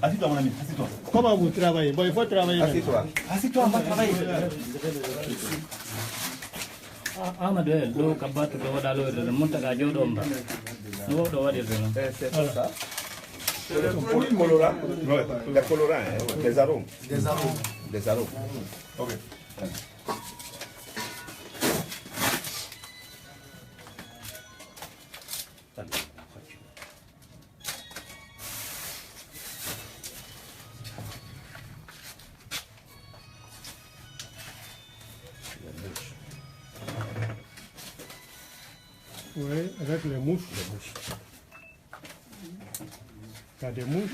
Assis-toi, mon ami, assis-toi. Comment vous travaillez? Bon, il faut travailler. Assis-toi. Assis-toi, on va travailler. Amadou, l'eau cabatu de Wadalo, le Montaga Jodomba. No, the what is c'est ça. C'est le produit colorant. Le colorant, des arômes. Des arômes. Des arômes. Ok. Oui, avec les mouches. Il y a des mouches.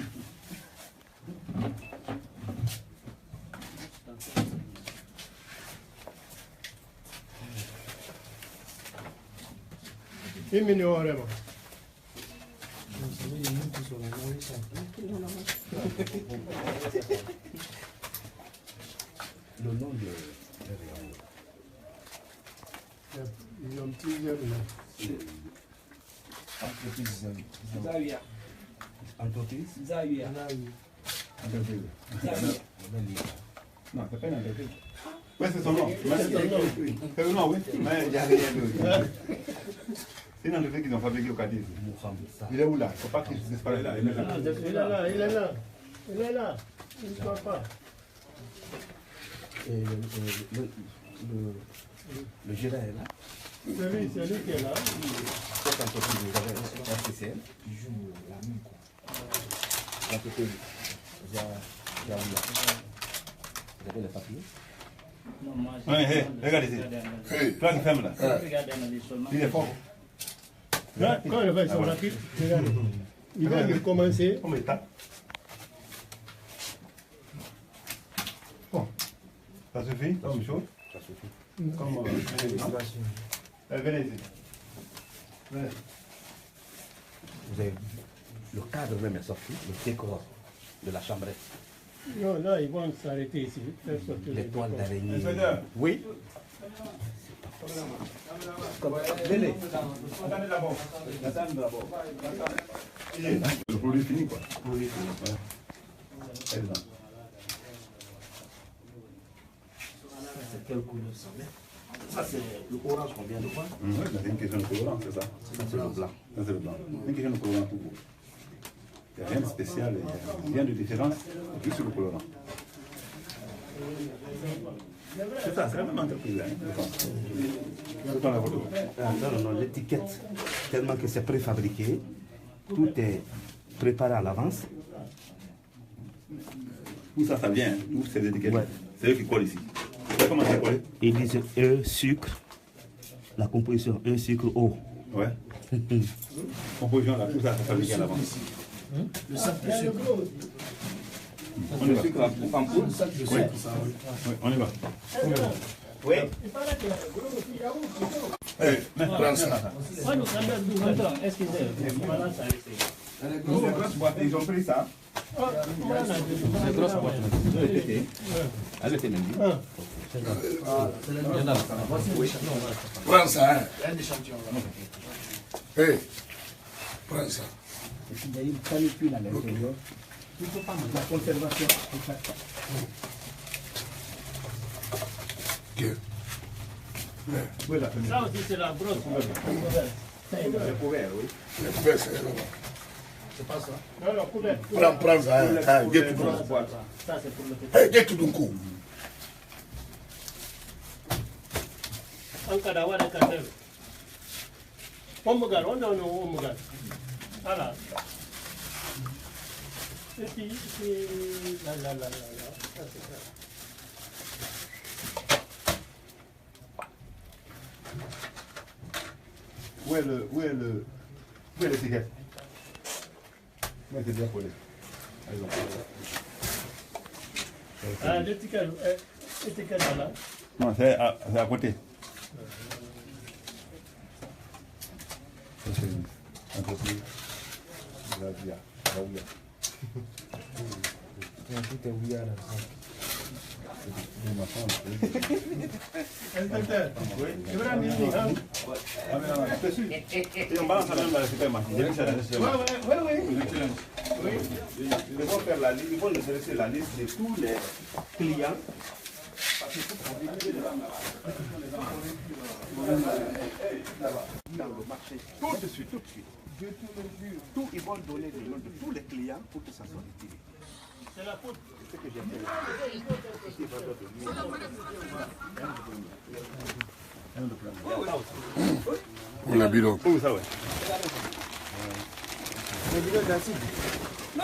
Une minute, vraiment. Le nom de... Ils ont plusieurs noms. Zawiya. Entreprise Zawiya. Entreprise. Non, c'est pas une entreprise. Oui, c'est son nom. C'est le nom, oui. Mais il n'y a rien d'autre. C'est une entreprise qu'ils ont fabriquée au Cadiz. Il est où là? Il ne faut pas qu'il disparaisse là. Il est là, il est là. Il est là. Il ne sort pas. Et le gérant est là. C'est lui qui est là. Cette entreprise, vous avez un spécial. Ils jouent la même quoi. L'entreprise, vous avez les papiers? Oui, regarde ici. Toi qui fermes là. Il est fort. Là, quand il va sur la piste, il va commencer. Comment il tape? Bon. Ça suffit? Comme chaud? Ça suffit. Comme venez ici. Venez. Vous avez le cadre même est sorti, le décor de la chambrette. Non, là, ils vont s'arrêter ici. Les toiles d'araignée. Oui. Venez. Attendez d'abord. Attendez d'abord. Le produit fini quoi. Le produit fini. Voilà. Exemple. C'est quelle couleur ça? Ça c'est le orange qu'on vient de voir. Oui, c'est une question de colorant, c'est ça. Ça c'est le blanc. Ça c'est le blanc. Une question de colorant pour vous. Il n'y a rien de spécial, il n'y a rien de différent, juste sur le colorant. C'est ça, c'est la même entreprise, hein, je pense. C'est dans la photo. Non, l'étiquette, tellement que c'est préfabriqué, tout est préparé à l'avance. Tout ça, ça vient, tous ces étiquettes. Ouais. C'est eux qui collent ici. Comment c'est collé? Ils disent sucre, la composition sucre, eau. Ouais. Composition là, tout ça, c'est fabriqué à l'avance. Le sac de sucre. On y va. En poudre, le sac de sucre. Oui, on y va. Oui. Prends ça. Excusez, Les grosses boîtes, ils ont pris ça. Les grosses boîtes. Elle était même. Prends ça, hein. Un échantillon là. Hey, prends ça. Il y a une canicule à l'intérieur. Il ne faut pas mettre la conservation. Ok. Ça aussi, c'est la brosse. Le couvert, oui. Les couverts, c'est là-bas. C'est pas ça. Non, non, couvert. Prends ça, hein. Ah, get to do. Ça, c'est pour le petit. Hey, get to do coup. En cas d'avoir des cadeaux. On me garde, on donne au me garde. Voilà. Et puis, là. Ça, c'est ça. Où est l'étiquette? Où est bien collé? Ah, l'étiquette là. Non, c'est à côté. Entreprise. Tout est ouillard là. Inspecteur, Ibrahim ici, hein? Et on balance ça même dans le supermarché. J'ai vu ça dans le supermarché. Oui. Ils vont faire la liste, ils vont nous laisser la liste de tous les clients. Dans le marché, tout de suite. Tout, ils vont donner le nom de tous les clients pour que ça soit retiré. C'est la faute. C'est ce que j'ai fait. Pour le bureau. Où ça, ouais?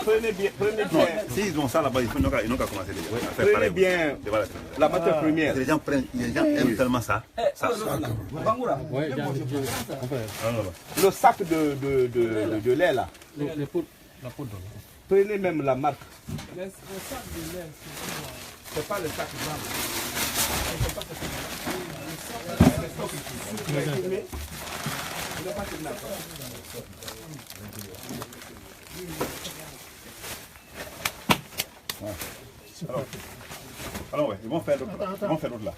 Prenez bien. Non, s'ils ont ça là-bas, ils n'ont qu'à commencer déjà. À faire Prenez pareil. bien Voilà. la matière première. Les gens aiment tellement ça. Le sac de lait là. La poudre. Prenez même la marque. Le sac de lait, C'est pas le sac blanc. Alors ouais, ils vont faire l'autre là.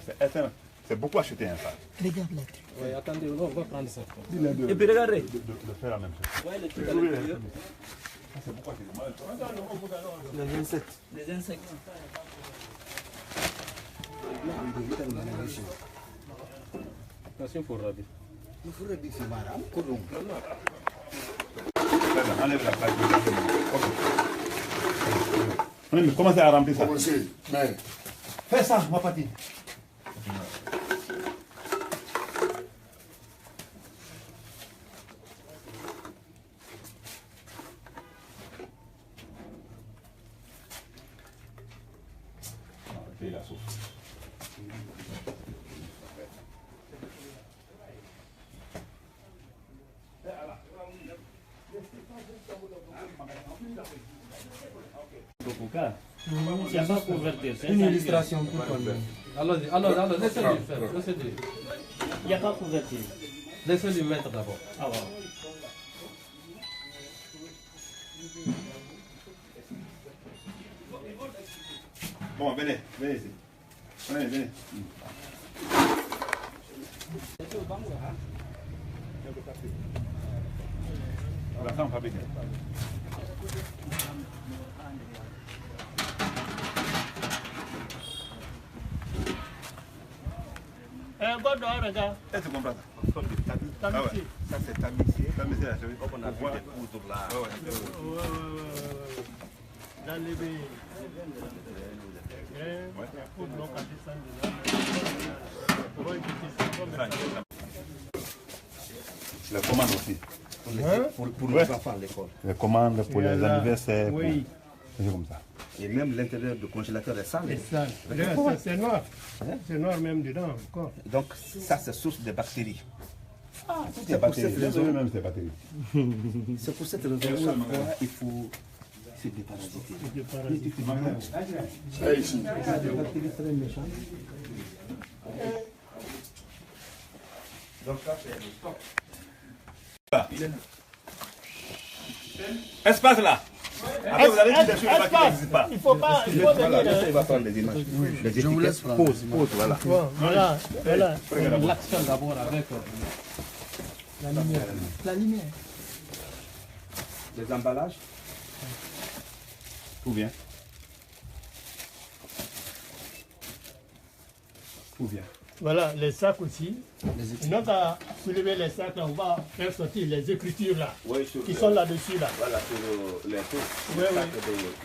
C'est beaucoup acheté hein, ça. regarde là. Oui, attendez, on va prendre ça. Et puis regardez. De faire la même chose. Ouais, C'est beaucoup acheté. les insectes. Les insectes. Attention pour Rabi. Enlève la plaque. Ok. Commencez à remplir ça. Commencez, mais Fais ça, ma partie. La sauce. Il n'y a pas couverture. Une illustration pour qu'on... Alors, laissez-le faire. Il n'y a pas couverture. Laissez-le mettre d'abord. Ah ouais. Bon, venez ici. Venez. La femme fabrique. Gordo, regarde. Est-ce que tu comprends ça? Comme des tamis. Ah ouais. Ça c'est tamissé. Tamissé, là, c'est vrai. Comme on a vu des poudres là. Dans les billes. Les commandes aussi. Pour les enfants à l'école. Les commandes pour les anniversaires. Oui. C'est comme ça. Et même l'intérieur du congélateur est sale. C'est noir. C'est noir même dedans encore. Donc ça c'est source de bactéries. C'est batterie. Même c'est batterie. C'est pour cette raison il faut se déparasiter. c'est ici. Des bactéries très méchantes. Donc ça c'est le stock. Espace là. Après, vous avez dit des choses qui n'existent pas. Il faut pas. Il faut Voilà, venir. on va prendre les images. Les étiquettes, pause, voilà. Voilà. L'action d'abord avec La lumière. La lumière. Les emballages. Tout bien. Tout bien. Voilà, les sacs aussi. Donc, à soulever les sacs, là, on va faire sortir les écritures là, Oui, sur qui sont là-dessus là. Voilà, sur les taux. Oui, oui.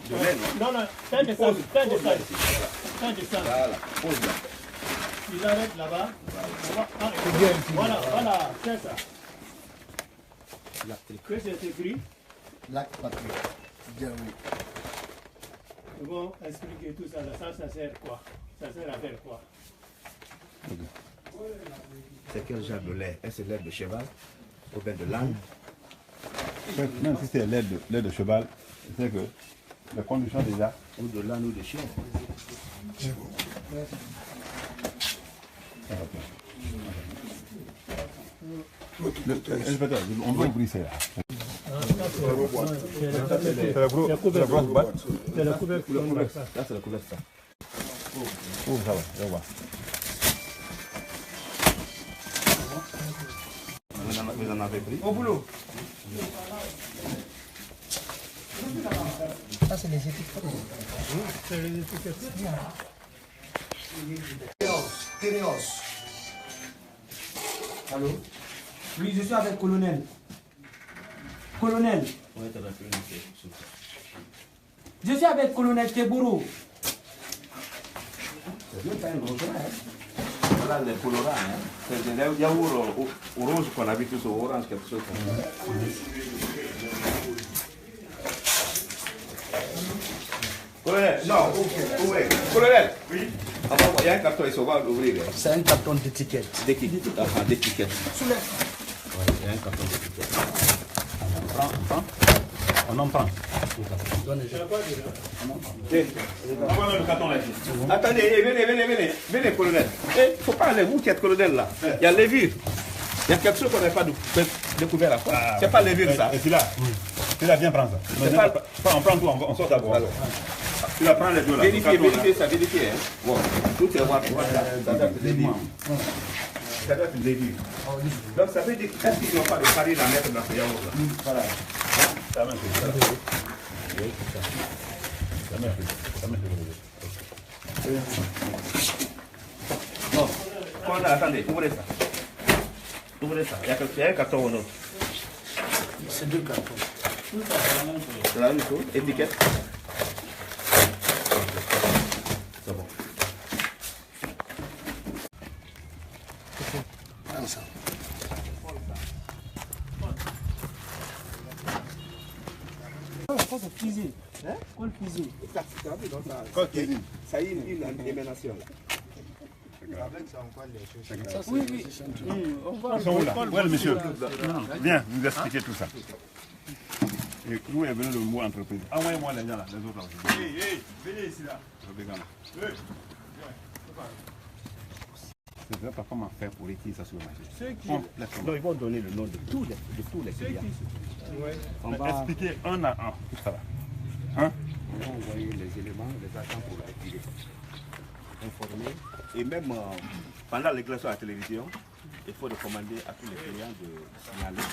De laine. Non, fin de sac, fin de sac. Fin de sac. Voilà, pose là. Il arrête là-bas. Voilà, c'est ça. Que c'est écrit. Lac Patrick. Bien oui. Ils vont expliquer tout ça là. Ça sert quoi? Ça sert à faire quoi? C'est quel genre de lait? Est-ce lait de cheval ou bien de l'âne? Même si c'est lait de cheval, c'est que les conditions déjà. Ou de l'âne ou de chien? Inspecteur, on veut ouvrir ça là. C'est la grosse boîte. C'est la couverture. Là, c'est la couverture. Ouvre, ça va, on va. Vous en avez pris? Au boulot. Ça, c'est les étiquettes. C'est les étiquettes. Ténéos. Allô? Oui, je suis avec colonel. Colonel. Je suis avec colonel Teboro. Voilà les colorants, hein. C'est des yaourts rose qu'on a vu tous au orange, quelque chose comme ça. Colonel, non, ouvrez. Colonel, oui. Il y a un carton ici, on va l'ouvrir. C'est un carton d'étiquette. D'étiquette. D'étiquette. Il y a un carton d'étiquette. On en prend. Attendez, venez, colonel. Il ne faut pas aller, vous qui êtes colonel là. Il y a les vires. Il y a quelque chose qu'on n'a pas découvert là. C'est pas les vires ça. Et celui-là, viens prendre ça. On prend tout, on sort d'abord. Tu la prends les deux là. Vérifiez ça. Hein. Bon, tout est voir. Ça doit être des vires. Ça doit être des vires. Donc ça veut dire qu'est-ce qu'ils n'ont pas de farine à mettre dans ce yaourt là. Voilà. Ça même fait. Bon, attendez, ouvrez ça. Il y a un carton ou non? C'est deux cartons. C'est la même chose, étiquette. C'est bon. Ça. C'est fusée. Quoi le fusée? Ça y est, une émanation là. Oui. Ils sont où là? Où est le monsieur? Viens, nous expliquer tout ça. Et où est venu le mot entreprise? Envoyez-moi les gens là, les autres là. Venez ici là. Je ne sais pas comment faire pour écrire ça sur le marché. Non, ils vont donner le nom de tous les clients. On va expliquer un à un tout ça là. Hein? envoyer les éléments, les agents pour l'étudier. Informer. Et même pendant l'éclairage à la télévision, il faut recommander à tous les clients de signaler.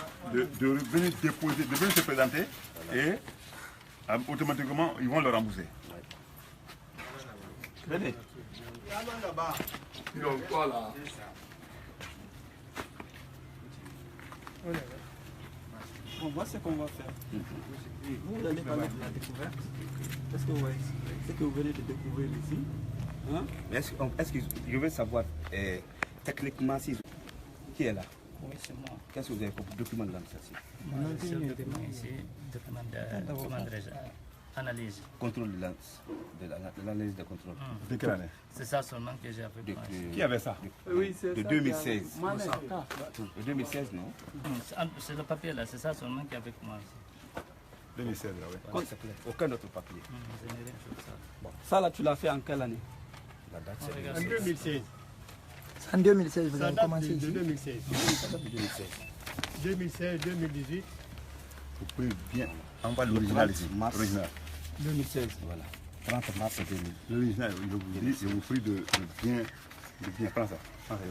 De venir déposer, de venir se présenter et automatiquement ils vont le rembourser. Venez. On voit ce qu'on va faire. Vous n'allez pas mettre la découverte. Est-ce que vous venez de découvrir ici? Hein? Est-ce que je veux savoir techniquement qui est là? Oui, c'est moi. Qu'est-ce que vous avez comme document de l'administration? C'est le document ici, document d'analyse. Contrôle de l'analyse de contrôle. De quelle année? C'est ça seulement que j'ai avec moi. Qui avait ça? Oui, c'est De ça. 2016. De 2016, non? C'est le papier là, c'est ça seulement qui est avec moi ici. 2016, là, oui. Aucun autre papier. Je n'ai rien sur ça. Ça là, tu l'as fait en quelle année? La date, On c'est regarde En 2016. En 2016, vous Ça avez date commencé de ici. 2016. 2016, 2018. Vous pouvez bien envoyer l'original ici. Mars. L'original. 2016. Voilà. 30 mars 2000. L'original, je vous dis, je vous prie de bien. Prends ça. Prends ça,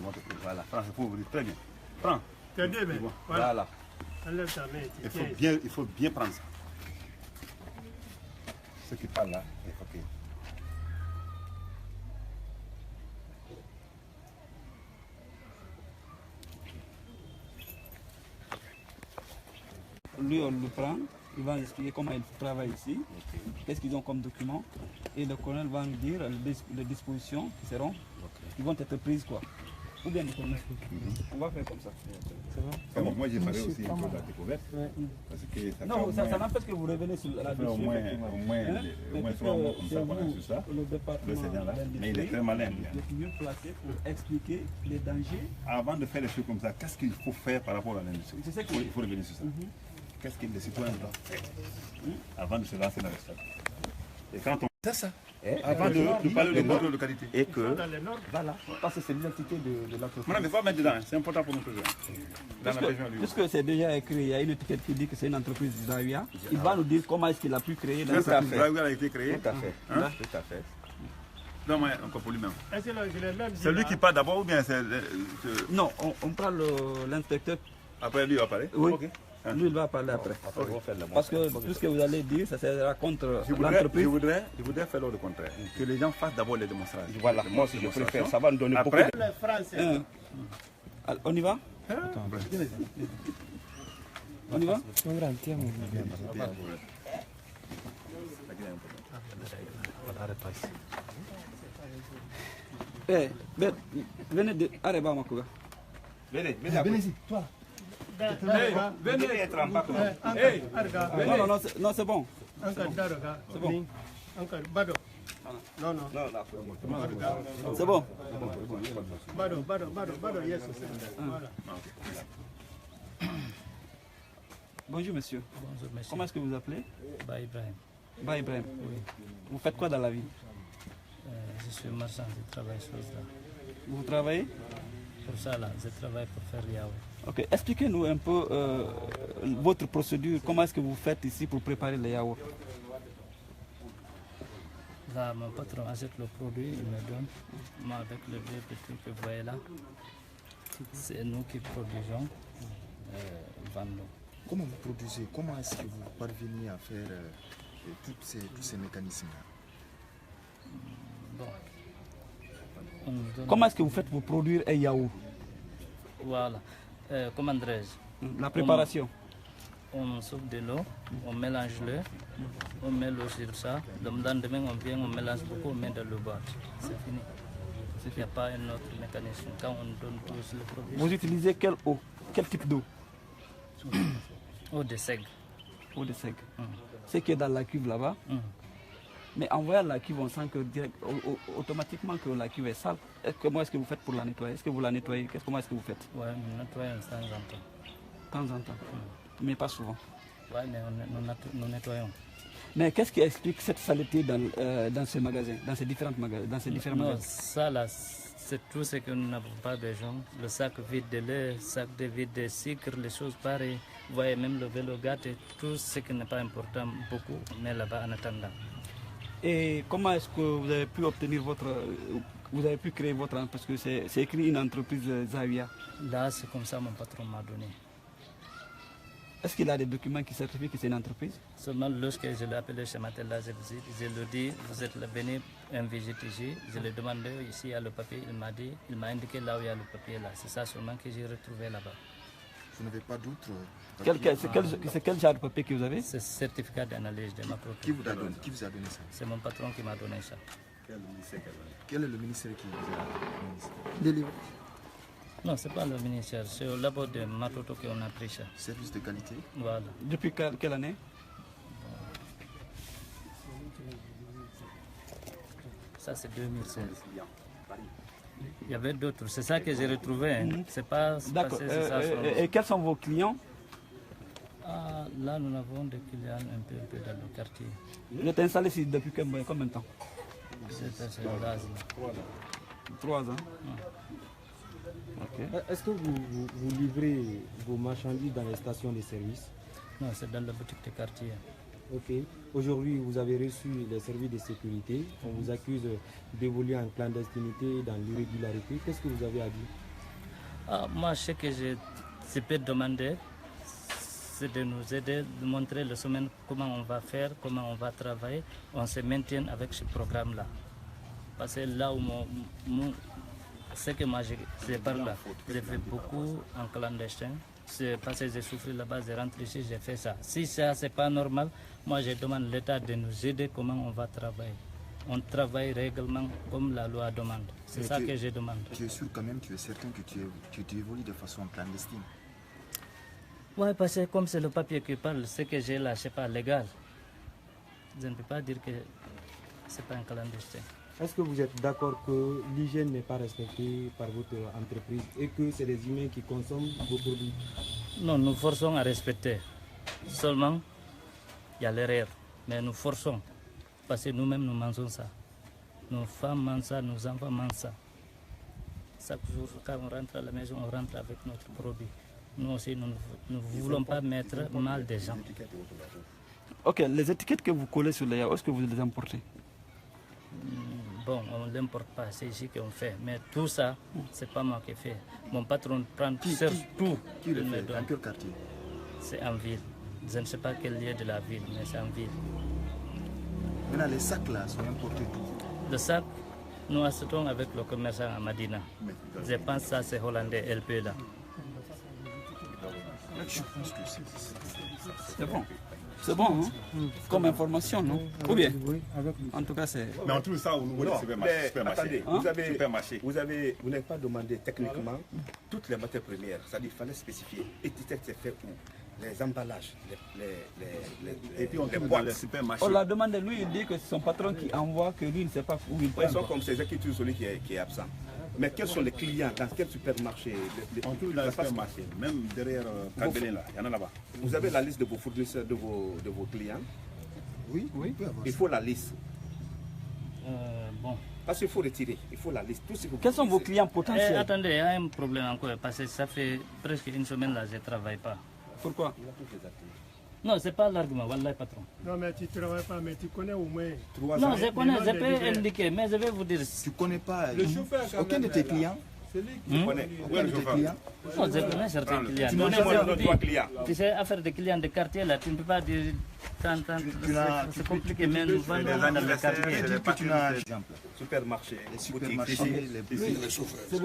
voilà. Prends ça, pour vous dire très bien. Prends. Tenez, mais voilà. Voilà. Enlève ta main. Il faut bien prendre ça. Ce qui parle là, il faut que. Lui, on le prend, il va nous expliquer comment il travaille ici, qu'est-ce qu'ils ont comme document, et le colonel va nous dire les dispositions qui seront, qui vont être prises quoi. Ou bien le colonel. On va faire comme ça. Ah bon, moi j'ai parlé aussi un peu de la découverte. Parce que ça Non, ça n'empêche que vous revenez sur la fait au moins 3 mois comme ça qu'on a sur ça. Le Le département Seigneur là. Mais il est très malin. Bien. le mieux placé pour expliquer les dangers. Avant de faire des choses comme ça, qu'est-ce qu'il faut faire par rapport à l'industrie? C'est ça que- Il faut revenir sur ça. Qu'est-ce que les citoyens doivent faire avant de se lancer dans le stade? Et quand on fait ça, avant de parler de contrôle de qualité. Et que, Dans les normes. Voilà, parce que c'est l'identité de l'entreprise. Madame, mais pas mettre dedans, c'est important pour nous tous. Dans la région du Puisque c'est déjà écrit, il y a une étiquette qui dit que c'est une entreprise d'Zawiya, il va nous dire comment est-ce qu'il a pu créer Tout à l'entreprise. fait. Braouia a été créé. tout à fait. Hein? Tout à fait. Donne-moi encore pour lui-même. Est-ce que je l'ai même dit C'est lui là? qui part d'abord ou bien c'est... Non, on prend l'inspecteur. Après lui, il va parler? Oui. Ok. Lui, il va parler après. Parce que tout ce que vous allez dire, ça sera contre Je l'entreprise. voudrais faire le contraire. Que les gens fassent d'abord les démonstrations. Voilà, moi aussi je préfère, ça va nous donner Après, Les Français. On y va? On y va? Eh, venez de Areba Makuga. Venez, toi. venez être en bas. Non, c'est bon. C'est bon. Bado. Non, non. C'est bon. Bado, yes. Voilà. Bonjour monsieur. Bonjour, monsieur. Comment est-ce que vous vous appelez? Bah, Ibrahim. Bah Ibrahim. Oui. Vous faites quoi dans la vie? Je suis marchand, je travaille sur ça. Vous travaillez? Pour ça, là, je travaille pour faire Yahweh. Ok, expliquez-nous un peu votre procédure. Comment est-ce que vous faites ici pour préparer les yaourts? Là, mon patron achète le produit, il me donne. Moi, avec le deux petits que vous voyez là, c'est nous qui produisons, vendons. Comment vous produisez? Comment est-ce que vous parvenez à faire tous ces mécanismes-là? Bon. On nous donne- Comment est-ce que vous faites pour produire un yaourt? Voilà. Comment dirais-je? La préparation. On souffle de l'eau, on mélange l'eau, on met l'eau sur ça. Le lendemain, on vient, on mélange beaucoup, on met dans le boîte. C'est fini. Il n'y a pas un autre mécanisme. Quand on donne tous le produit, Vous utilisez quelle eau? Quel type d'eau? eau de seigle. Eau de seigle. Ce qui est dans la cuve là-bas. Mais en voyant la cuve, on sent que automatiquement que la cuve est sale. Comment est-ce que vous faites pour la nettoyer? Est-ce que vous la nettoyez? Comment est-ce que vous faites? Oui, nous nettoyons de temps en temps. De temps en temps. Mais pas souvent. Oui, mais nous nettoyons. Mais qu'est-ce qui explique cette saleté dans ces magasins, dans ces différents Non, magasins? ça là, c'est tout ce que nous n'avons pas besoin. Le sac vide de lait, le sac de vide de sucre, les choses pareilles. Vous voyez, même le vélo gâté, tout ce qui n'est pas important, beaucoup, mais là-bas en attendant. Et comment est-ce que vous avez pu obtenir vous avez pu créer votre entreprise? Parce que c'est écrit une entreprise Zawiya. Là, c'est comme ça mon patron m'a donné. Est-ce qu'il a des documents qui certifient que c'est une entreprise? Seulement lorsque je l'ai appelé ce matin là, je lui ai dit, vous êtes venu en visite ici. Je lui ai demandé ici, il y a le papier. Il m'a indiqué là où il y a le papier là. C'est ça seulement que j'ai retrouvé là-bas. Vous n'avez pas d'autres C'est quel genre de papier que vous avez? C'est certificat d'analyse de ma propriété. Qui vous a donné ça? C'est mon patron qui m'a donné ça. Quel est le ministère qui vous a délivré? Non, ce n'est pas le ministère, c'est au labo de Matoto qu'on a pris ça. Service de qualité? Voilà. Depuis quelle année? Ça, c'est 2016. Il y avait d'autres, c'est ça que j'ai retrouvé. Hein. C'est pas D'accord. passé, c'est ça seulement. Et quels sont vos clients? Ah, là, nous avons des clients un peu dans le quartier. Vous êtes installé ici depuis combien de temps? C'est là. 3 ans. Okay. Est-ce que vous livrez vos marchandises dans les stations de service? Non, c'est dans la boutique de quartier. Ok. Aujourd'hui, vous avez reçu les services de sécurité. On vous accuse d'évoluer en clandestinité, dans l'irrégularité. Qu'est-ce que vous avez à dire? Ah, moi, ce que je peux demander, c'est de nous aider, de montrer le semaine comment on va faire, comment on va travailler. On se maintient avec ce programme-là. Parce que là où ce que moi je parle là, j'ai fait beaucoup en clandestin. C'est parce que j'ai souffert là-bas, je rentre ici, j'ai fait ça. Si ça, c'est pas normal, moi je demande l'État de nous aider comment on va travailler. On travaille régulièrement comme la loi demande. C'est ça que je demande. Tu es sûr quand même, tu es certain que tu évolues de façon clandestine? Oui, parce que comme c'est le papier qui parle, ce que j'ai là, ce n'est pas légal. Je ne peux pas dire que ce n'est pas un clandestin. Est-ce que vous êtes d'accord que l'hygiène n'est pas respectée par votre entreprise et que c'est les humains qui consomment vos produits? Non, nous forçons à respecter. Seulement, il y a l'erreur. Mais nous forçons. Parce que nous-mêmes, nous mangeons ça. Nos femmes mangent ça, nos enfants mangent ça. Chaque jour, quand on rentre à la maison, on rentre avec notre produit. Nous aussi, nous ne voulons pas mettre mal des gens. Ok, les étiquettes que vous collez sur les yaourts, est-ce que vous les importez? bon, on ne l'importe pas, c'est ici qu'on fait. Mais tout ça, c'est pas moi qui fais. Mon patron prend tout. Qui le fait? Dans quel quartier? C'est en ville. Je ne sais pas quel lieu de la ville, mais c'est en ville. Maintenant, les sacs là sont importés d'où? Le sac, nous achetons avec le commerçant à Madina. Je pense que ça, c'est hollandais, LP là. Je pense que c'est bon. C'est bon, hein? Comme information, non? Ou bien? En tout cas, c'est... Mais on trouve ça au niveau des supermarchés. Attendez, vous n'avez pas demandé techniquement toutes les matières premières. C'est-à-dire qu'il fallait spécifier. Étiquette, c'est fait où? Les emballages, et puis on trouve dans les supermarchés. On l'a demandé, lui, il dit que c'est son patron qui envoie, que lui, il ne sait pas où il prend. Ils sont comme ces écritures, celui qui est absent. Mais quels sont les clients? Dans quel supermarché? On trouve dans les supermarchés, même derrière Kagélé, là, il y en a là-bas. Vous avez la liste de vos fournisseurs, de vos clients? Oui. Il faut la liste. Bon. Parce qu'il faut retirer, il faut la liste. Quels sont vos clients potentiels? Attendez, il y a un problème encore, parce que ça fait presque une semaine là, je ne travaille pas. Pourquoi? Non, ce n'est pas l'argument, Wallah, patron. Non, mais tu ne travailles pas, mais tu connais au moins. Non, je connais, je peux indiquer, mais je vais vous dire. Tu ne connais pas aucun de tes clients? Aucun de tes clients? Non, je connais certains clients. Tu sais, affaire de clients de quartier, là, tu ne peux pas dire. C'est compliqué, mais nous vendons dans le quartier. Tu n'as un exemple. Supermarché, les supermarchés, les chauffeurs.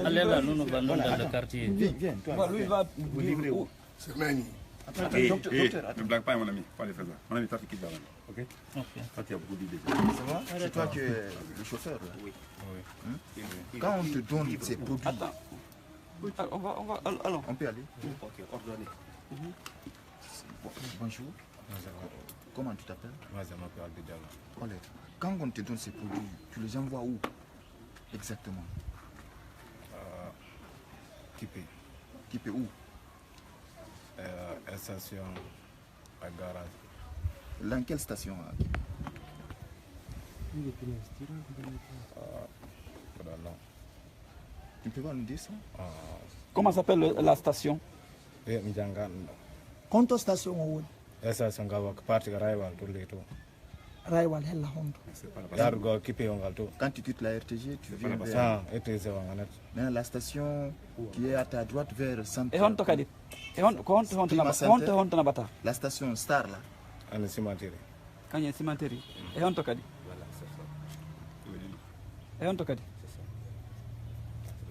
Allez là, nous vendons dans le quartier. Viens, toi. Lui va vous livrez où? C'est Mani. Ne blague pas, mon ami. Pas les faire ça. Mon ami, toi, tu quittes là-bas. Ok? Toi, tu as beaucoup d'idées. Ça va? C'est toi qui es le chauffeur, là? Oui. Quand on te donne ces produits... Attends. Allons. On peut aller? Ok, ordonnez. Bonjour. Comment tu t'appelles? Moi, je m'appelle Abidjala. Quand on te donne ces produits, tu les envoies où exactement? Kipé où? Station, à garage. Dans quelle station? Tu peux pas nous dire ça? Comment s'appelle la station? Konto station où? Station Gavak, parti Raiwal, tout les tout. Raiwal, Hella Hondo. Quand tu quittes la RTG, tu viens vers... La station qui est à ta droite vers Centre. La station Star là. Le cimetière. Quand il y a un cimetière. Et on tokadi. Et on tokadi.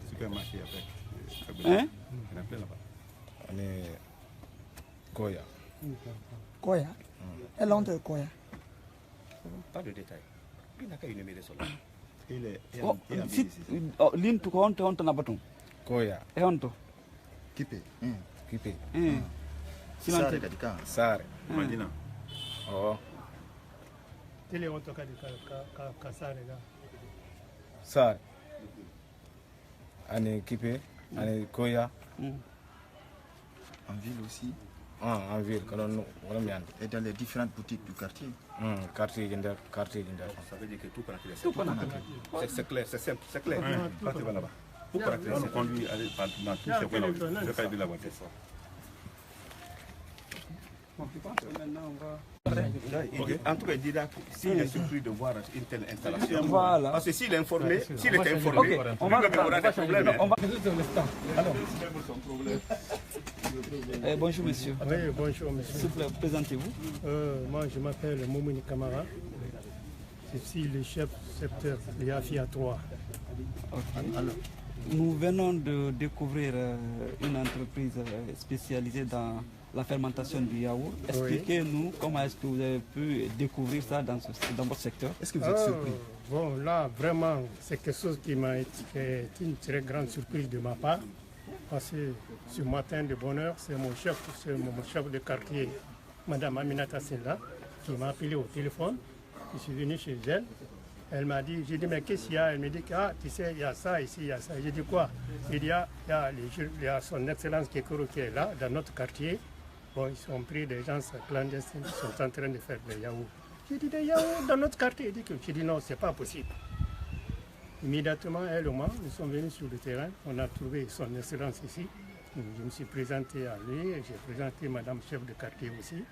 Supermarché après. Hein? Il y en a plein là-bas. On est Koya. Koya? Elle honte Koya. Pas de détails. Il n'a qu'à énumérer cela. Il est L'île tout honte na baton. Koya. Et honte. Kipé. Kipé. Sare kadika. Sare. Madina. Oh. Télé honte Kasare là. Sare. Année Kipé. Année Koya. En ville aussi. En ville, et dans les différentes boutiques du quartier. Quartier Ginder. Ça veut dire que tout Conakry. C'est clair, c'est simple, c'est clair. Partez là-bas. Tout Conakry, on conduit dans tous ces coins là. Je fais de la voiture. En tout cas, il dira s'il est surpris de voir une telle installation. Voilà. Parce que s'il est informé, s'il était informé, on va aura des problèmes. Bonjour monsieur. Oui, bonjour monsieur. S'il vous plaît, présentez-vous. Moi je m'appelle Moumouni Kamara. Je suis le chef secteur de AFIA 3. Alors, nous venons de découvrir une entreprise spécialisée dans la fermentation du yaourt. Expliquez-nous comment est-ce que vous avez pu découvrir ça dans votre secteur. Est-ce que vous êtes surpris? Bon, là, vraiment, c'est quelque chose qui m'a été une très grande surprise de ma part. Parce que ce matin de bonne heure, c'est mon chef de quartier, Madame Aminata Silla, qui m'a appelé au téléphone. Je suis venu chez elle. Elle m'a dit, j'ai dit, mais qu'est-ce qu'il y a? Elle me dit, tu sais, il y a ça, ici, il y a ça. J'ai dit, quoi? Il y a son Excellence Kekoro qui est là, dans notre quartier. Bon, ils sont pris des gens clandestins qui sont en train de faire des yaourts. J'ai dit, des yaourts dans notre quartier? J'ai dit, non, c'est pas possible. Immédiatement, elle et moi, nous sommes venus sur le terrain. On a trouvé son Excellence ici. Je me suis présenté à lui, j'ai présenté Madame chef de quartier aussi.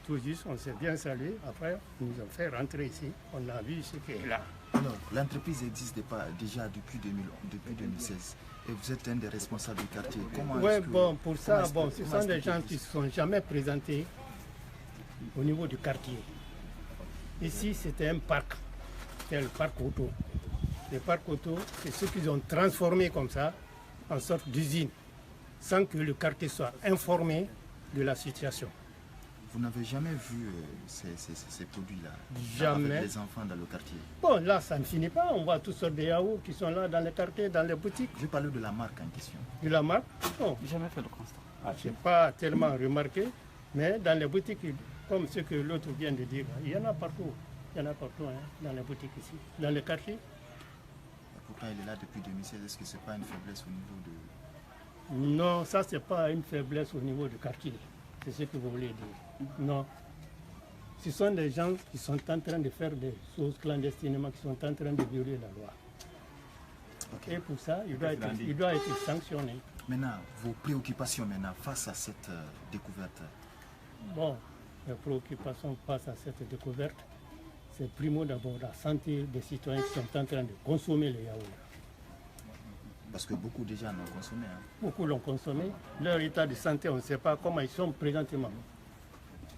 tout juste, on s'est bien salué. Après, ils nous ont fait rentrer ici. On a vu ce qui est là. Alors, l'entreprise existe déjà depuis 2016. Et vous êtes un des responsables du quartier. Oui, bon, pour ça, bon, ce sont des gens qui ne se sont jamais présentés au niveau du quartier. Ici, c'était un parc. C'était le parc auto. Le parc auto, c'est ce qu'ils ont transformé comme ça, en sorte d'usine, sans que le quartier soit informé de la situation. Vous n'avez jamais vu ces produits-là? Jamais. Avec les enfants dans le quartier? Bon, là, ça ne finit pas. On voit toutes sortes de yaourts qui sont là dans les quartiers, dans les boutiques. Je parle de la marque en question. De la marque? Non. J'ai jamais fait le constat. Je n'ai pas tellement remarqué, mais dans les boutiques, comme ce que l'autre vient de dire, il y en a partout. Il y en a partout, hein, dans les boutiques ici. Dans les quartiers. Pourquoi il est là depuis 2016? Est-ce que ce n'est pas une faiblesse au niveau de... Non, ça, ce n'est pas une faiblesse au niveau du quartier. C'est ce que vous voulez dire. Non. Ce sont des gens qui sont en train de faire des choses clandestinement, qui sont en train de violer la loi. Okay. Et pour ça, il doit être sanctionné. Maintenant, vos préoccupations maintenant face à cette découverte? Bon, les préoccupations face à cette découverte, c'est primo d'abord la santé des citoyens qui sont en train de consommer les yaourts. Parce que beaucoup déjà l'ont consommé. Hein. Beaucoup l'ont consommé. Leur état de santé, on ne sait pas comment ils sont présentement.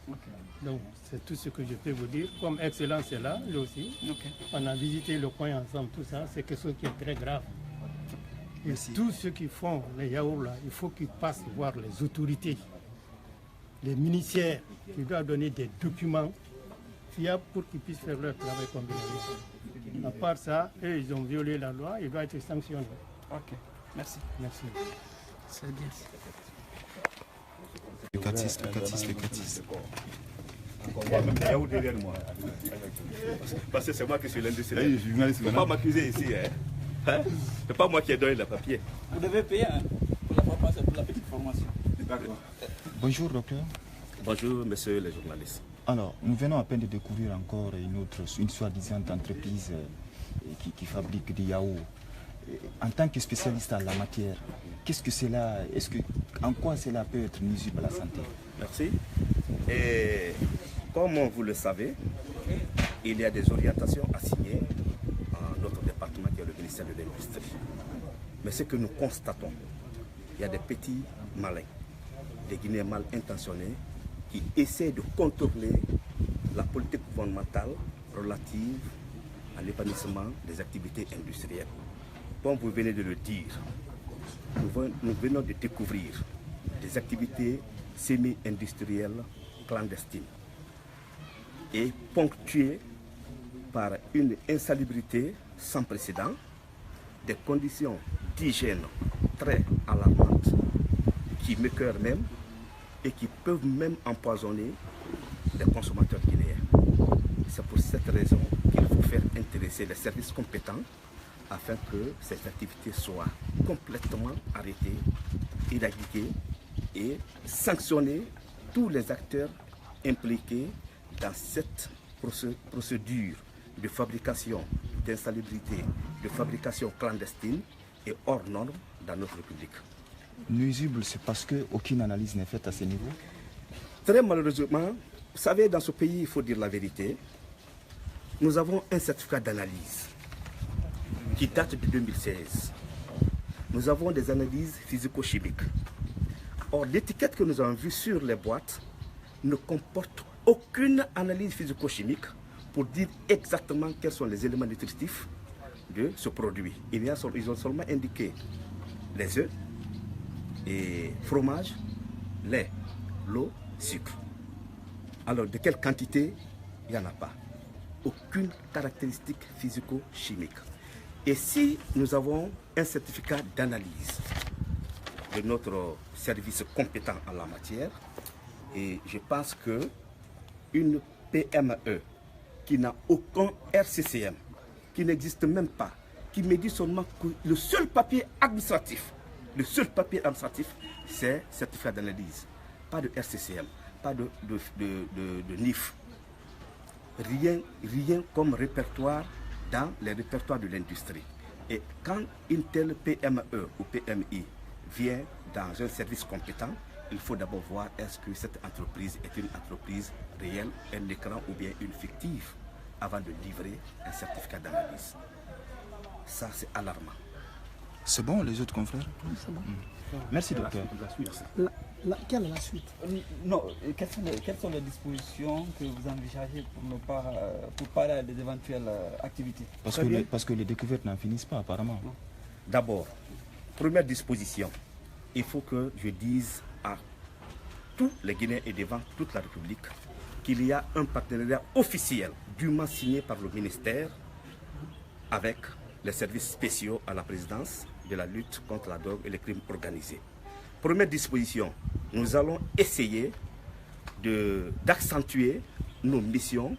Okay. Donc, c'est tout ce que je peux vous dire. Comme Excellence est là, lui aussi. Okay. On a visité le coin ensemble, tout ça. C'est quelque chose qui est très grave. Et tous ceux qui font les yaourts là, il faut qu'ils passent voir les autorités, les ministères, qui doivent donner des documents fiables pour qu'ils puissent faire leur travail comme il est. À part ça, eux, ils ont violé la loi, ils doivent être sanctionnés. Ok, merci. Merci. C'est bien. Le catiste. Il y a même des yaourts derrière moi. Parce que c'est moi qui suis l'industrie. Il ne faut pas m'accuser ici. Hein? C'est pas moi qui ai donné le papier. Vous devez payer pour la formation, pour la petite formation. Bonjour, docteur. Bonjour, messieurs les journalistes. Alors, nous venons à peine de découvrir encore une soi-disant entreprise qui fabrique des yaourts. En tant que spécialiste en la matière, qu'est-ce que cela, en quoi cela peut être nuisible à la santé? Merci. Et comme vous le savez, il y a des orientations assignées à notre département qui est le ministère de l'Industrie. Mais ce que nous constatons, il y a des petits malins, des Guinéens mal intentionnés qui essaient de contrôler la politique gouvernementale relative à l'épanouissement des activités industrielles. Comme vous venez de le dire, nous venons de découvrir des activités semi-industrielles clandestines et ponctuées par une insalubrité sans précédent, des conditions d'hygiène très alarmantes qui m'écœurent même et qui peuvent même empoisonner les consommateurs guinéens. C'est pour cette raison qu'il faut faire intéresser les services compétents afin que ces activités soient complètement arrêtées, éradiquées et sanctionner tous les acteurs impliqués dans cette procédure de fabrication d'insalubrité, de fabrication clandestine et hors norme dans notre République. Nuisible, c'est parce qu'aucune analyse n'est faite à ce niveau? Très malheureusement, vous savez, dans ce pays, il faut dire la vérité, nous avons un certificat d'analyse qui date de 2016. Nous avons des analyses physico-chimiques. Or, l'étiquette que nous avons vue sur les boîtes ne comporte aucune analyse physico-chimique pour dire exactement quels sont les éléments nutritifs de ce produit. Ils ont seulement indiqué les œufs, et fromage, lait, l'eau, sucre. Alors, de quelle quantité? Il n'y en a pas. Aucune caractéristique physico-chimique. Et si nous avons un certificat d'analyse de notre service compétent en la matière, et je pense qu'une PME qui n'a aucun RCCM, qui n'existe même pas, qui me dit seulement que le seul papier administratif, c'est certificat d'analyse. Pas de RCCM, pas de NIF. Rien comme répertoire dans les répertoires de l'industrie. Et quand une telle PME ou PMI vient dans un service compétent, il faut d'abord voir est-ce que cette entreprise est une entreprise réelle, un écran ou bien une fictive, avant de livrer un certificat d'analyse. Ça, c'est alarmant. C'est bon, les autres confrères? C'est bon. Merci, docteur. Quelle est la suite? Non, quelles sont les dispositions que vous envisagez pour parer des éventuelles activités? Parce que les découvertes n'en finissent pas, apparemment. D'abord, première disposition, il faut que je dise à tous les Guinéens et devant toute la République qu'il y a un partenariat officiel dûment signé par le ministère avec les services spéciaux à la présidence de la lutte contre la drogue et les crimes organisés. Première disposition, nous allons essayer d'accentuer nos missions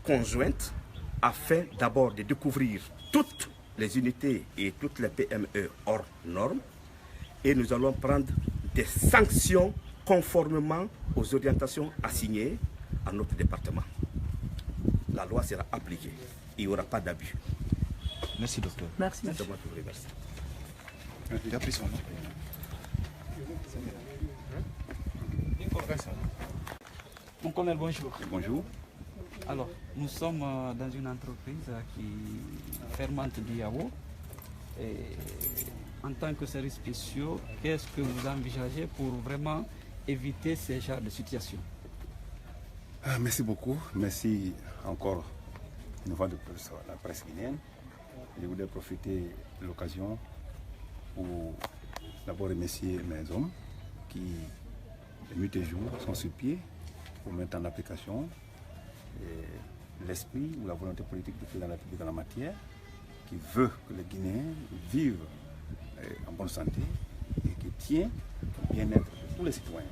conjointes afin d'abord de découvrir toutes les unités et toutes les PME hors normes, et nous allons prendre des sanctions conformément aux orientations assignées à notre département. La loi sera appliquée. Il n'y aura pas d'abus. Merci, docteur. Merci. C'est moi qui vous remercie. Il a pris son nom. Mon colonel, bonjour. Bonjour. Alors, nous sommes dans une entreprise qui fermente du yaourt. Et en tant que service spéciaux, qu'est-ce que vous envisagez pour vraiment éviter ces genres de situations? Merci beaucoup. Merci encore une fois de plus à la presse guinéenne. Je voudrais profiter de l'occasion pour d'abord remercier mes hommes qui, de nuit et jour, sont sur pied pour mettre en application l'esprit ou la volonté politique du président de la République dans la matière, qui veut que les Guinéens vivent en bonne santé et qui tient au bien-être de tous les citoyens.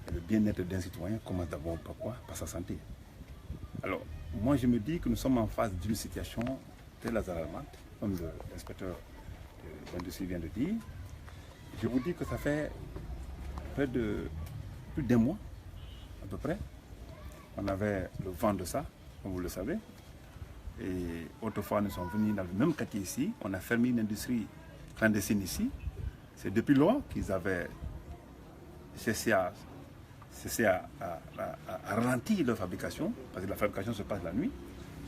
Et le bien-être d'un citoyen commence d'abord par quoi? Par sa santé. Alors, moi je me dis que nous sommes en face d'une situation très alarmante, comme l'inspecteur de l'industrie vient de dire. Je vous dis que ça fait près de plus d'un mois, à peu près. On avait le vent de ça, comme vous le savez. Et autrefois, nous sommes venus dans le même quartier ici. On a fermé une industrie clandestine ici. C'est depuis lors qu'ils avaient cessé à ralentir leur fabrication, parce que la fabrication se passe la nuit,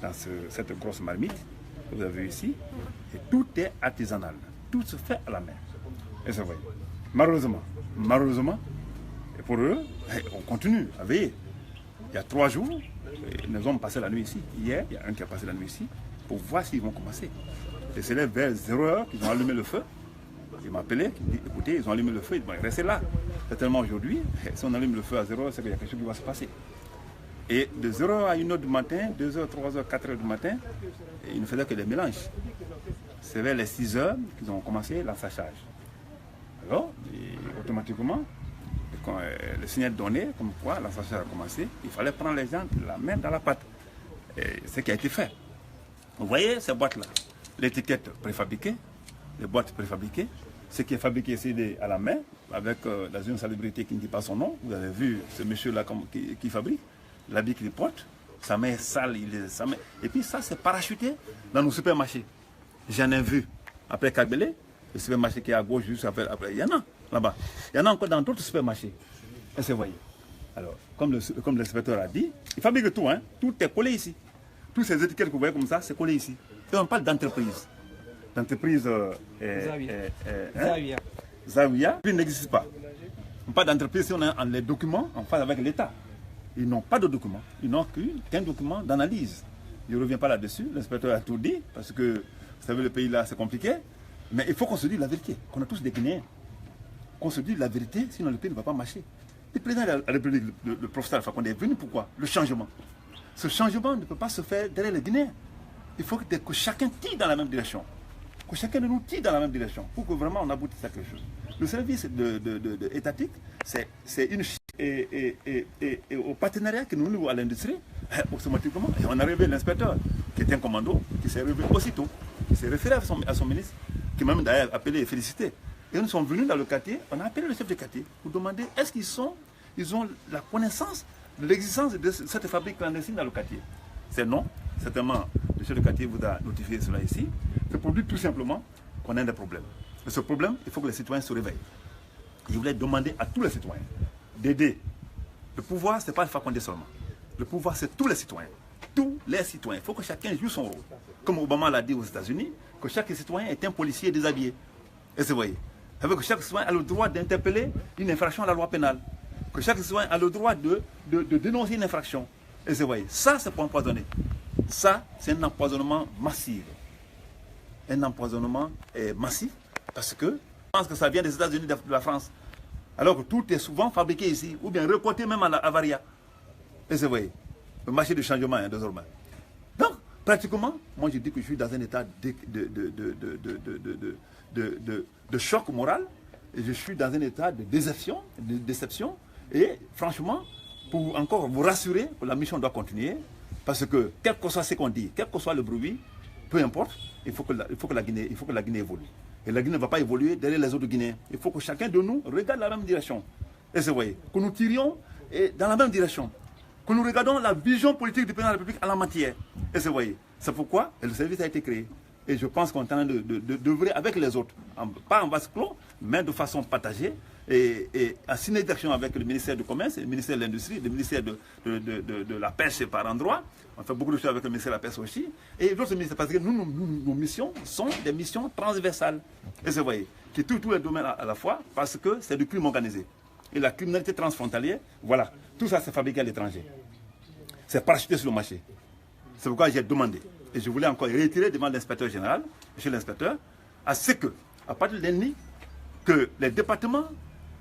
dans cette grosse marmite que vous avez vue ici. Et tout est artisanal. Tout se fait à la main. Et c'est vrai. Malheureusement, et pour eux, on continue à veiller. Il y a 3 jours, nous avons passé la nuit ici. Hier, il y a un qui a passé la nuit ici pour voir s'ils vont commencer. Et c'est là vers 0h qu'ils ont allumé le feu. Il m'a appelé, il me dit, écoutez, ils ont allumé le feu, ils vont rester là. Certainement aujourd'hui, si on allume le feu à 0h, c'est qu'il y a quelque chose qui va se passer. Et de 0h à 1h du matin, 2h, 3h, 4h du matin, ils ne faisaient que des mélanges. C'est vers les 6h qu'ils ont commencé l'ensachage. Alors, automatiquement, quand le signal donné, comme quoi l'ensachage a commencé, il fallait prendre les gens la main dans la pâte. Et ce qui a été fait. Vous voyez ces boîtes-là, l'étiquette préfabriquée, les boîtes préfabriquées, ce qui est fabriqué ici à la main, avec dans une salubrité qui ne dit pas son nom. Vous avez vu ce monsieur-là qui fabrique, l'habit qu'il porte, sa main est sale, et puis ça c'est parachuté dans nos supermarchés. J'en ai vu, après Kabele, le supermarché qui est à gauche, juste après, il y en a là-bas. Il y en a encore dans d'autres supermarchés. Et c'est voyez. Alors, comme l'inspecteur a dit, il fabrique tout, hein. Tout est collé ici. Toutes ces étiquettes que vous voyez comme ça, c'est collé ici. Et on parle d'entreprise. D'entreprise Zawiya, qui n'existe pas. On parle d'entreprise si on a les documents en phase avec l'État. Ils n'ont pas de documents. Ils n'ont qu'un document d'analyse. Je ne reviens pas là-dessus. L'inspecteur a tout dit, parce que, vous savez, le pays là, c'est compliqué. Mais il faut qu'on se dise la vérité, qu'on a tous des Guinéens. Qu'on se dise la vérité, sinon le pays ne va pas marcher. Le président de la République, le professeur Alpha Condé, est venu pourquoi? Le changement. Ce changement ne peut pas se faire derrière les Guinéens. Il faut que chacun tire dans la même direction. Que chacun de nous tire dans la même direction pour que vraiment on aboutisse à quelque chose. Le service étatique, c'est une et au partenariat que nous nouons à l'industrie, automatiquement, et on a réveillé l'inspecteur, qui était un commando, qui s'est réveillé aussitôt, qui s'est référé à son ministre, qui m'a même d'ailleurs appelé et félicité. Et nous sommes venus dans le quartier, on a appelé le chef de quartier pour demander est-ce qu'ils ont la connaissance de l'existence de cette fabrique clandestine dans le quartier. C'est non, certainement le chef de quartier vous a notifié cela ici. C'est pour dire tout simplement qu'on a des problèmes. Et ce problème, il faut que les citoyens se réveillent. Je voulais demander à tous les citoyens d'aider. Le pouvoir, ce n'est pas le Fakonde seulement. Le pouvoir, c'est tous les citoyens. Tous les citoyens. Il faut que chacun joue son rôle. Comme Obama l'a dit aux États-Unis, que chaque citoyen est un policier déshabillé. Et vous voyez. Ça veut dire que chaque citoyen a le droit d'interpeller une infraction à la loi pénale. Que chaque citoyen a le droit de dénoncer une infraction. Et vous voyez. Ça, c'est pour empoisonner. Ça, c'est un empoisonnement massif. Un empoisonnement massif. Parce que je pense que ça vient des États-Unis, de la France. Alors que tout est souvent fabriqué ici, ou bien recoté même à Varia. Et vous voyez. Le marché du changement, désormais. Donc, pratiquement, moi je dis que je suis dans un état de choc moral, et je suis dans un état de déception, et franchement, pour encore vous rassurer que la mission doit continuer, parce que quel que soit ce qu'on dit, quel que soit le bruit, peu importe, il faut que la Guinée évolue. Et la Guinée ne va pas évoluer derrière les autres Guinéens. Il faut que chacun de nous regarde la même direction. Et vous voyez, que nous tirions dans la même direction. Que nous regardons la vision politique du président de la République en la matière. Et vous voyez, c'est pourquoi le service a été créé. Et je pense qu'on est en train d'œuvrer avec les autres, pas en vase clos, mais de façon partagée, et en synergie d'action avec le ministère du Commerce, le ministère de l'Industrie, le ministère de la Pêche par endroit. On fait beaucoup de choses avec le ministère de la Pêche aussi. Et d'autres ministères, parce que nos missions sont des missions transversales. Et vous voyez, qui touchent tous les domaines à la fois, parce que c'est du crime organisé. Et la criminalité transfrontalière, voilà, tout ça c'est fabriqué à l'étranger. C'est parachuté sur le marché. C'est pourquoi j'ai demandé, et je voulais encore réitérer devant l'inspecteur général, monsieur l'inspecteur, à ce que, à partir de l'ennemi, que les départements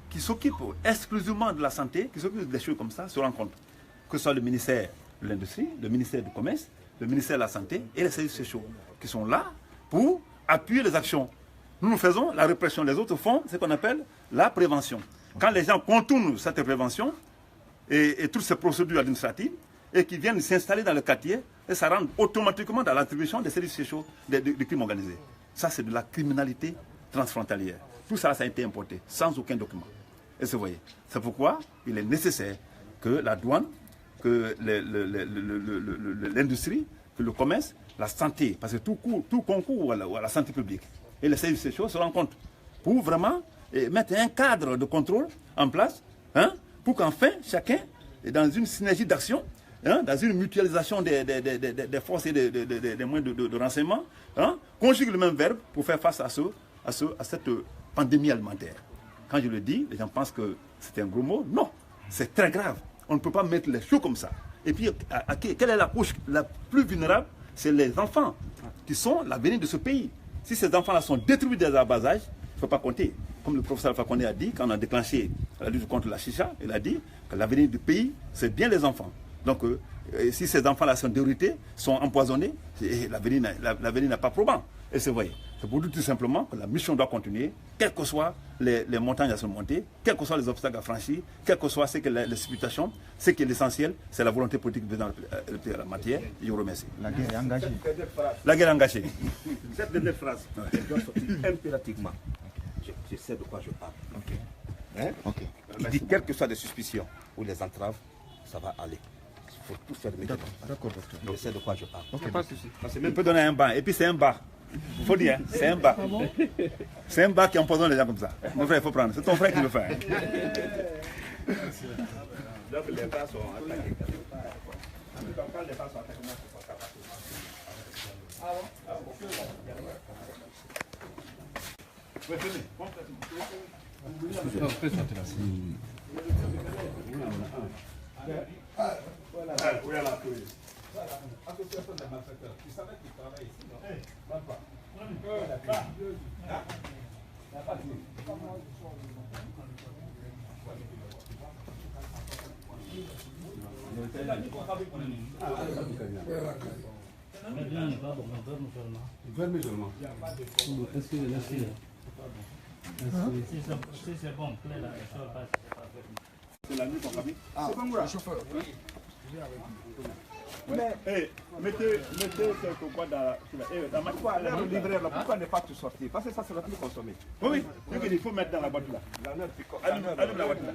qui s'occupent exclusivement de la santé, qui s'occupent des choses comme ça, se rencontrent. Que ce soit le ministère de l'Industrie, le ministère du Commerce, le ministère de la Santé et les services sociaux, qui sont là pour appuyer les actions. Nous faisons la répression, les autres font ce qu'on appelle la prévention. Quand les gens contournent cette prévention et toutes ces procédures administratives et qui viennent s'installer dans le quartier, et ça rentre automatiquement dans l'attribution des services sociaux du crime organisé. Ça, c'est de la criminalité transfrontalière. Tout ça, ça a été importé sans aucun document. Et vous voyez, c'est pourquoi il est nécessaire que la douane, que l'industrie, que le commerce, la santé, parce que tout concourt à la santé publique et les services sociaux se rencontrent pour vraiment mettre un cadre de contrôle en place, pour qu'enfin chacun, dans une synergie d'action, dans une mutualisation des forces et des moyens de renseignement, conjugue le même verbe pour faire face à cette pandémie alimentaire. Quand je le dis, les gens pensent que c'est un gros mot. Non, c'est très grave. On ne peut pas mettre les choses comme ça. Et puis, quelle est la couche la plus vulnérable? C'est les enfants qui sont l'avenir de ce pays. Si ces enfants-là sont détruits dès leur bas âge, il ne faut pas compter. Comme le professeur Fakonde a dit, quand on a déclenché la lutte contre la chicha, il a dit que l'avenir du pays, c'est bien les enfants. Donc, si ces enfants-là sont déroutés, sont empoisonnés, l'avenir n'a pas probant. Et c'est vrai. C'est pour dire tout simplement que la mission doit continuer, quelles que soient les montagnes à surmonter, quels que soient les obstacles à franchir, quelles que soient les situations. Ce qui est l'essentiel, c'est la volonté politique de la matière. Je vous remercie. La guerre est engagée. La guerre est engagée. Cette dernière phrase, elle doit sortir impérativement. Je sais de quoi je parle. Il dit quelles que soient les suspicions ou les entraves, ça va aller. Il faut tout faire maintenant. D'accord, docteur. Je sais de quoi je parle. Pas de souci. On peut donner un banc. Et puis c'est un bar. Il faut dire, c'est un bar. C'est un bar qui empoisonne les gens comme ça. Mon frère, il faut prendre. C'est ton frère qui le fait. Donc les bars sont attaqués. Quand les bars sont attaqués, comment c'est pas capable. Association des malfaiteurs, tu savais qu'ils travaillent ici, non? Pas. Si c'est bon, c'est la nuit qu'on famille. C'est comme le chauffeur. Mais mettez quelque quoi dans la machine. Le livreur là, pourquoi ne pas tout sortir? Parce que ça sera plus consommé. Oui, il faut mettre dans la boîte là. Allume la boîte là.